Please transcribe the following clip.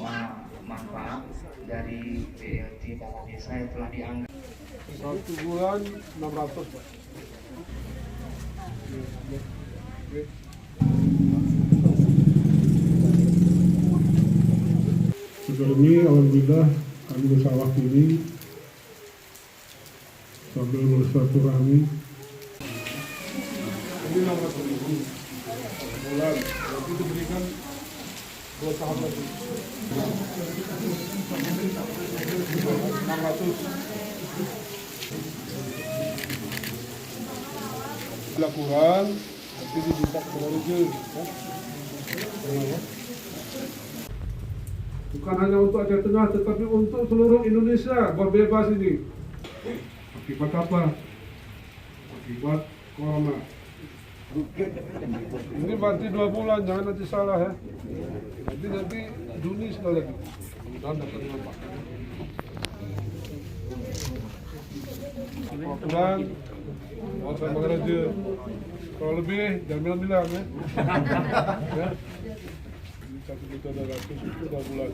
semua manfaat dari BLT dana desa yang telah dianggap. 1 bulan 600 Pak. Sejauh ini alhamdulillah kami bersama wakili sambil bersilaturahmi. Ini 600.000 bulan, jadi diberikan 2 tahun lagi. 600 bila kurang nanti diminta kepada rezeki ya. Bukan hanya untuk Aceh Tengah tetapi untuk seluruh Indonesia bebas ini. Akibat apa? Akibat corona. Ini berarti 2 bulan, jangan nanti salah ya. Nanti Juni sekali lagi. Mudah-mudahan dapat nampak. Pulang, mau saya mengajar. Kalau lebih, jangan bilang ya. 1.200.000 2 bulan.